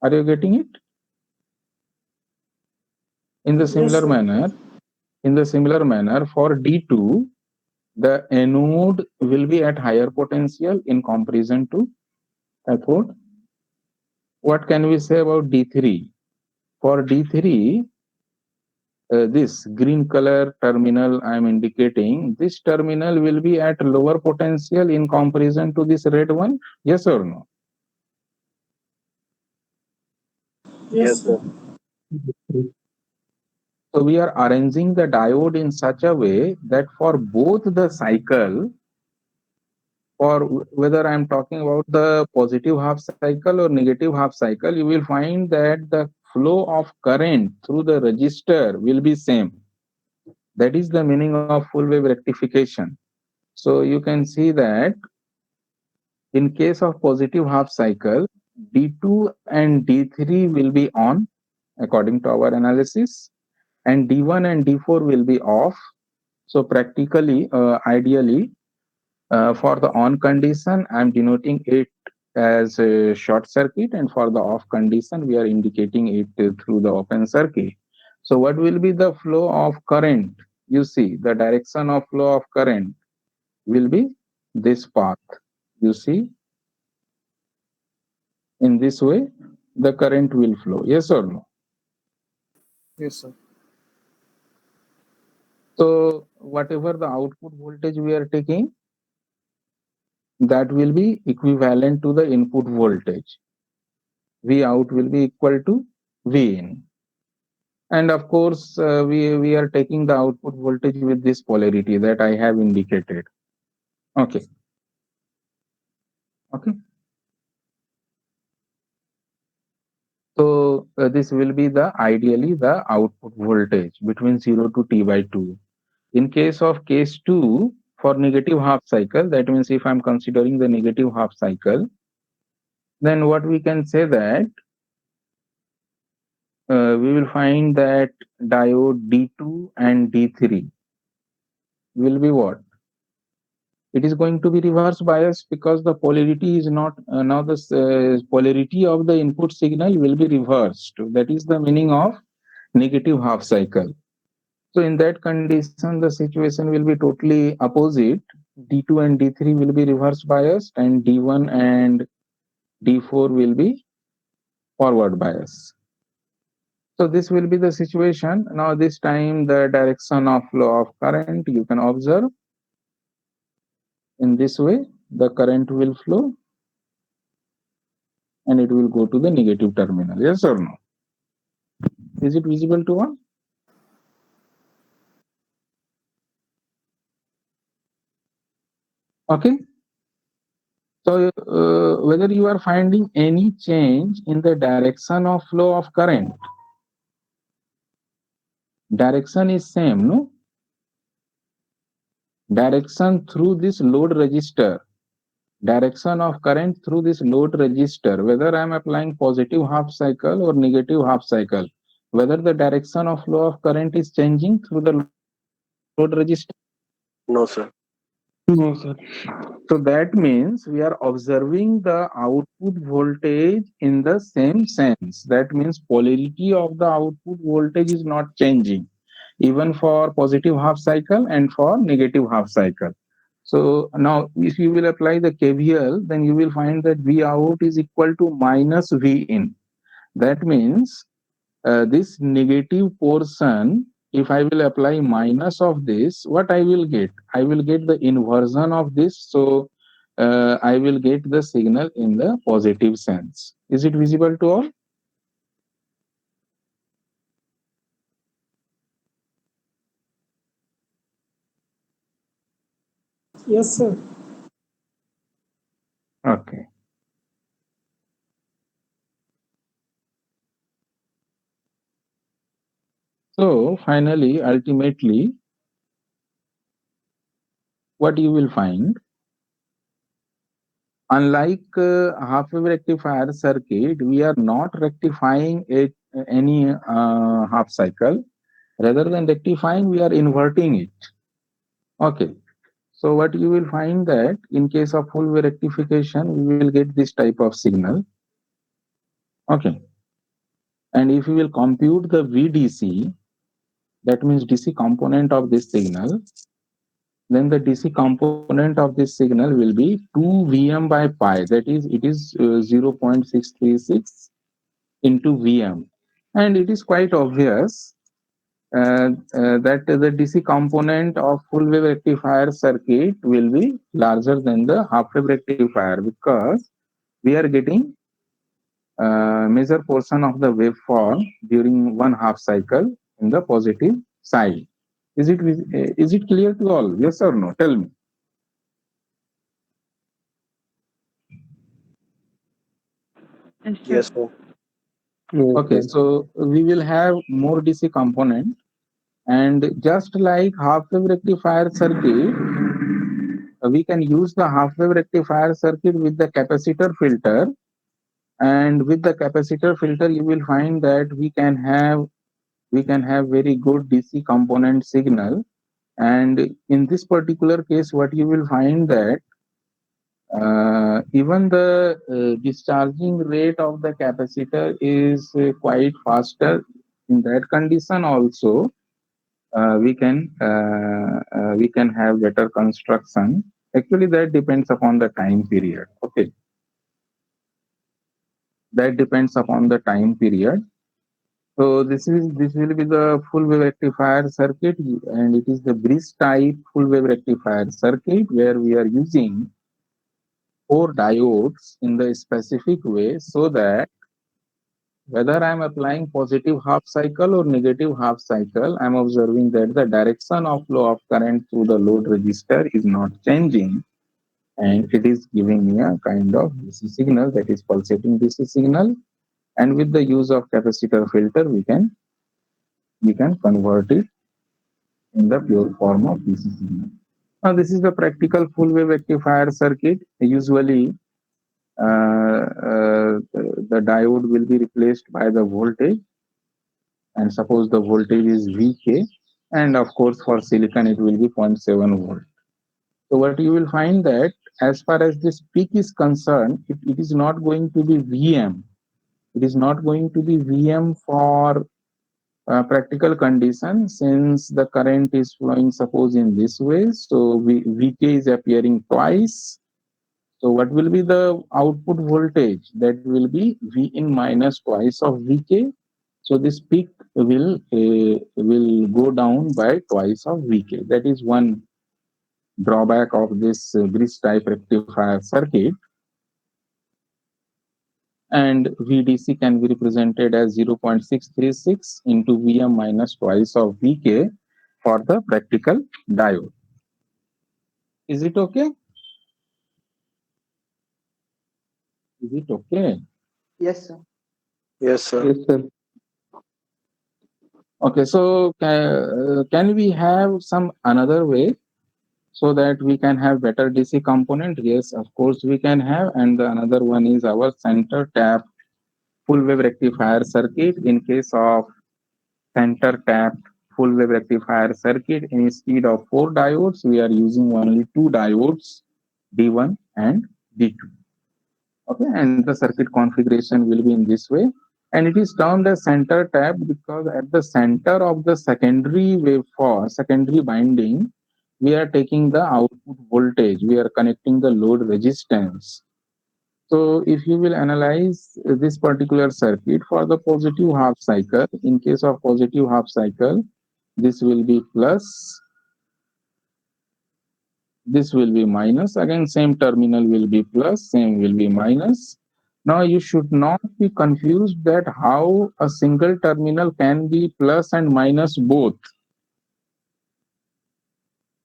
Speaker 1: Are you getting it? In the similar manner, for D2, the anode will be at higher potential in comparison to cathode. What can we say about D3? For D3, this green color terminal I am indicating, this terminal will be at lower potential in comparison to this red one, yes or no?
Speaker 5: Yes, sir.
Speaker 1: So we are arranging the diode in such a way that for both the cycle, for whether I am talking about the positive half cycle or negative half cycle, you will find that the flow of current through the resistor will be same. That is the meaning of full wave rectification. So you can see that in case of positive half cycle, D2 and D3 will be on according to our analysis, and D1 and D4 will be off. So practically, ideally, For the on condition, I'm denoting it as a short circuit, and for the off condition, we are indicating it through the open circuit. So what will be the flow of current? You see, the direction of flow of current will be this path. You see, in this way, the current will flow. Yes or no?
Speaker 5: Yes, sir.
Speaker 1: So whatever the output voltage we are taking, that will be equivalent to the input voltage. V out will be equal to V in. And of course, we are taking the output voltage with this polarity that I have indicated. Okay. Okay. So this will be the ideally the output voltage between 0 to T by 2. In case of case 2, for negative half cycle, that means if I'm considering the negative half cycle, then what we can say that we will find that diode D2 and D3 will be what? It is going to be reverse bias because the polarity is not now the polarity of the input signal will be reversed. That is the meaning of negative half cycle. So in that condition, the situation will be totally opposite. D2 and D3 will be reverse biased, and D1 and D4 will be forward bias. So this will be the situation. Now this time the direction of flow of current you can observe. In this way, the current will flow and it will go to the negative terminal. Yes or no? Is it visible to all? Okay. So whether you are finding any change in the direction of flow of current, direction is same, no? Direction through this load resistor, direction of current through this load resistor, whether I am applying positive half cycle or negative half cycle, whether the direction of flow of current is changing through the load resistor.
Speaker 4: No, sir.
Speaker 5: No, sir.
Speaker 1: So that means we are observing the output voltage in the same sense. That means polarity of the output voltage is not changing, even for positive half cycle and for negative half cycle. So now if you will apply the KVL, then you will find that V out is equal to minus V in. That means this negative portion, if I will apply minus of this, what I will get? I will get the inversion of this. So I will get the signal in the positive sense. Is it visible to all?
Speaker 5: Yes, sir.
Speaker 1: Okay. So finally, ultimately, what you will find, unlike half-wave rectifier circuit, we are not rectifying any half cycle. Rather than rectifying, we are inverting it. Okay. So what you will find that in case of full wave rectification, we will get this type of signal. Okay. And if we will compute the VDC, that means DC component of this signal, then the DC component of this signal will be 2 Vm by pi. That is, it is 0.636 into Vm. And it is quite obvious that the DC component of full wave rectifier circuit will be larger than the half wave rectifier because we are getting major portion of the waveform during one half cycle in the positive side. Is it clear to all? Yes or no? Tell me.
Speaker 4: Yes, sir.
Speaker 3: Yes,
Speaker 1: Okay,
Speaker 3: sir.
Speaker 1: so we will have more DC component, and just like half wave rectifier circuit, we can use the half wave rectifier circuit with the capacitor filter, and with the capacitor filter you will find that we can have very good DC component signal And in this particular case, what you will find that even the discharging rate of the capacitor is quite faster. In that condition also, we can have better construction. Actually, that depends upon the time period. Okay, that depends upon the time period. So this will be the full wave rectifier circuit, and it is the bridge type full wave rectifier circuit where we are using 4 diodes in the specific way, so that whether I'm applying positive half cycle or negative half cycle, I'm observing that the direction of flow of current through the load resistor is not changing, and it is giving me a kind of DC signal, that is pulsating DC signal. And with the use of capacitor filter, we can convert it in the pure form of DC signal. Now, this is the practical full wave rectifier circuit. Usually, the diode will be replaced by the voltage, and suppose the voltage is Vk, and of course for silicon it will be 0.7 volt. So what you will find that as far as this peak is concerned, it is not going to be Vm. It is not going to be Vm for practical condition, since the current is flowing suppose in this way. So Vk is appearing twice. So what will be the output voltage? That will be Vin minus twice of Vk. So this peak will go down by twice of Vk. That is one drawback of this bridge type rectifier circuit. And VDC can be represented as 0.636 into Vm minus twice of Vk for the practical diode. Is it okay? Is it okay?
Speaker 3: Yes, sir.
Speaker 4: Yes, sir.
Speaker 5: Yes, sir.
Speaker 1: Okay, so can we have some another way so that we can have better DC component? Yes, of course we can have. And the another one is our center tap full wave rectifier circuit. In case of center tap full wave rectifier circuit, instead of 4 diodes, we are using only 2 diodes, D1 and D2. Okay, and the circuit configuration will be in this way. And it is termed as center tap because at the center of the secondary waveform, secondary binding, we are taking the output voltage, we are connecting the load resistance. So if you will analyze this particular circuit for the positive half cycle, in case of positive half cycle, this will be plus, this will be minus, again same terminal will be plus, same will be minus. Now you should not be confused that how a single terminal can be plus and minus both.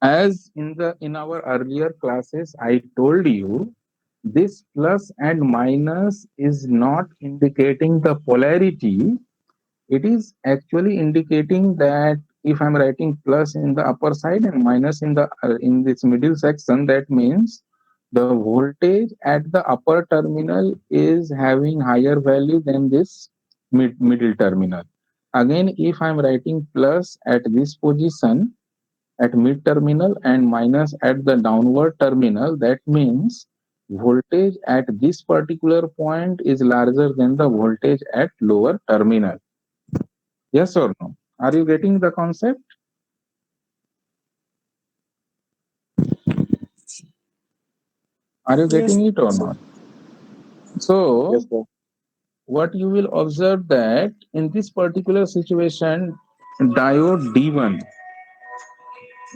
Speaker 1: As in our earlier classes, I told you this plus and minus is not indicating the polarity. It is actually indicating that if I'm writing plus in the upper side and minus in this middle section, that means the voltage at the upper terminal is having higher value than this middle terminal. Again, if I'm writing plus at this position at mid terminal and minus at the downward terminal, that means voltage at this particular point is larger than the voltage at lower terminal. Yes or no? Are you getting the concept? Are you getting it or not? So,
Speaker 4: Yes, sir.
Speaker 1: what you will observe that in this particular situation, diode D1,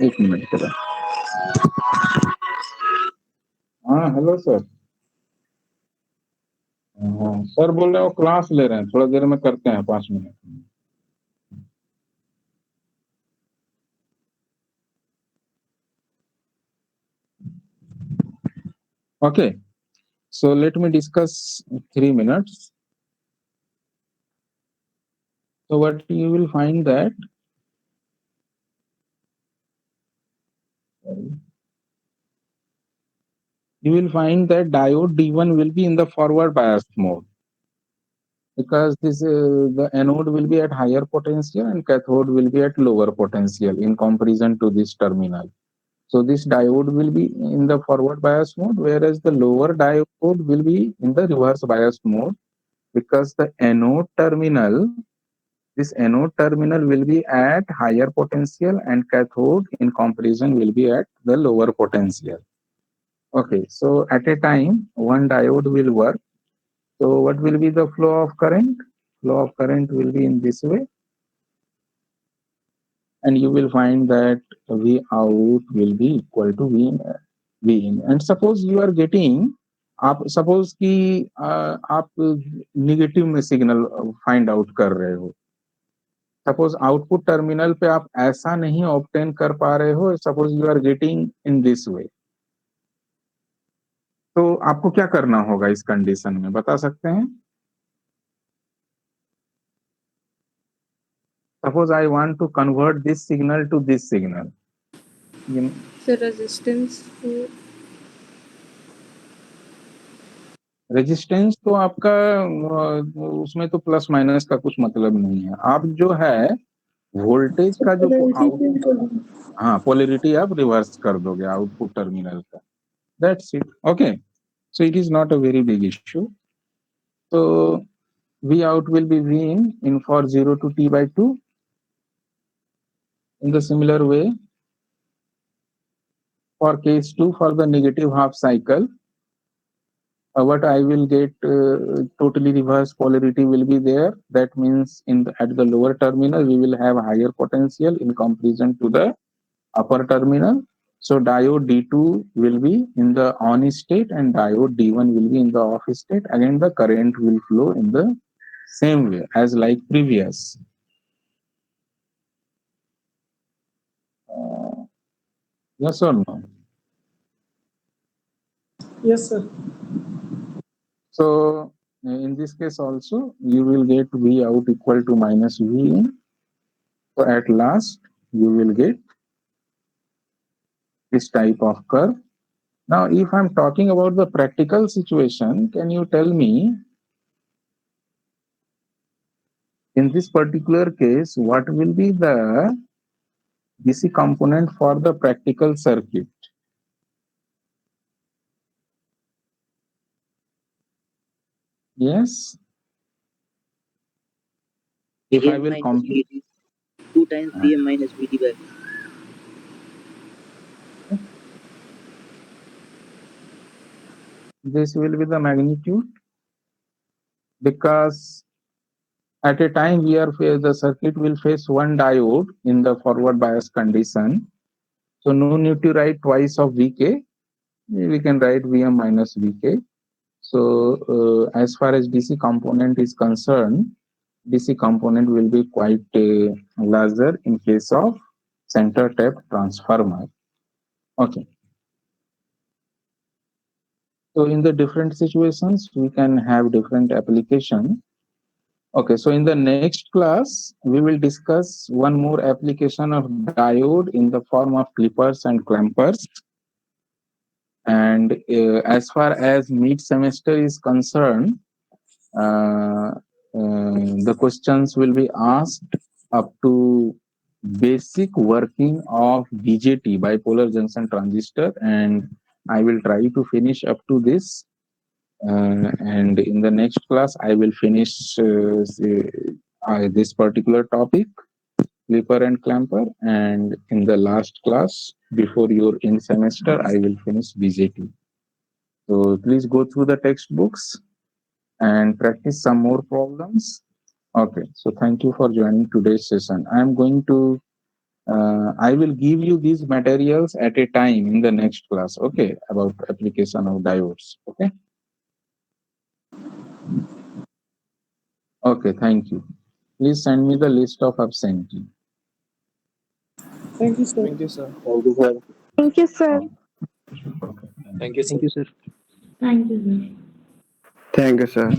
Speaker 1: एक minute जरा. हाँ hello sir. Sir बोल रहे हो class ले रहे हैं, थोड़ा देर में करते हैं 5 minute. Okay, so let me discuss 3 minutes. So what you will find that diode D1 will be in the forward bias mode. because the anode will be at higher potential and cathode will be at lower potential in comparison to this terminal. So this diode will be in the forward bias mode, whereas the lower diode will be in the reverse bias mode, because the this anode terminal will be at higher potential and cathode in comparison will be at the lower potential. Okay, so at a time, one diode will work. So what will be the flow of current? Flow of current will be in this way. And you will find that V out will be equal to V in. And suppose you are getting, आप suppose कि आप negative में signal find out कर रहे हो. Suppose output terminal पे आप ऐसा नहीं obtain कर पा रहे हो. Suppose you are getting in this way. तो आपको क्या करना होगा इस कंडीशन में, बता सकते हैं? Suppose I want to convert this signal to this signal.
Speaker 2: So resistance to
Speaker 1: resistance तो आपका उसमें तो प्लस माइनस का कुछ मतलब नहीं है. आप जो है वोल्टेज का जो हाँ पोलरिटी आप रिवर्स कर दोगे आउटपुट टर्मिनल का. That's it. Okay, so it is not a very big issue. तो V out will be V in for 0 to T by 2. In the similar way, for case 2, for the negative half cycle, what I will get totally reverse polarity will be there. That means at the lower terminal we will have higher potential in comparison to the upper terminal. So diode D2 will be in the on state and diode D1 will be in the off state. Again the current will flow in the same way as like previous. Yes or no?
Speaker 5: Yes, sir.
Speaker 1: So in this case also you will get V out equal to minus V in. So at last you will get this type of curve. Now if I'm talking about the practical situation, can you tell me in this particular case what will be the DC component for the practical circuit? Yes. If I will compute
Speaker 6: 2 times Vm minus Vd by
Speaker 1: this will be the magnitude, because at a time the circuit will face one diode in the forward bias condition. So no need to write twice of Vk. We can write Vm minus Vk. So as far as DC component is concerned, DC component will be quite larger in case of center tap transformer. Okay. So in the different situations, we can have different application. Okay, so in the next class, we will discuss one more application of diode in the form of clippers and clampers. And as far as mid-semester is concerned, the questions will be asked up to basic working of BJT, bipolar junction transistor, and I will try to finish up to this. And in the next class, I will finish this particular topic, clipper and clamper, and in the last class, before your end semester, I will finish BJT. So please go through the textbooks and practice some more problems. Okay, so thank you for joining today's session. I'm going to, I will give you these materials at a time in the next class, okay, about application of diodes, okay? Okay, thank you. Please send me the list of absentee.
Speaker 5: Thank you, sir.
Speaker 3: Thank you, sir.
Speaker 6: Thank you, sir.
Speaker 7: Thank you, sir.
Speaker 1: Okay.
Speaker 4: Thank you, sir.
Speaker 3: Thank you, sir.
Speaker 7: Thank you, sir.
Speaker 3: Thank you, sir.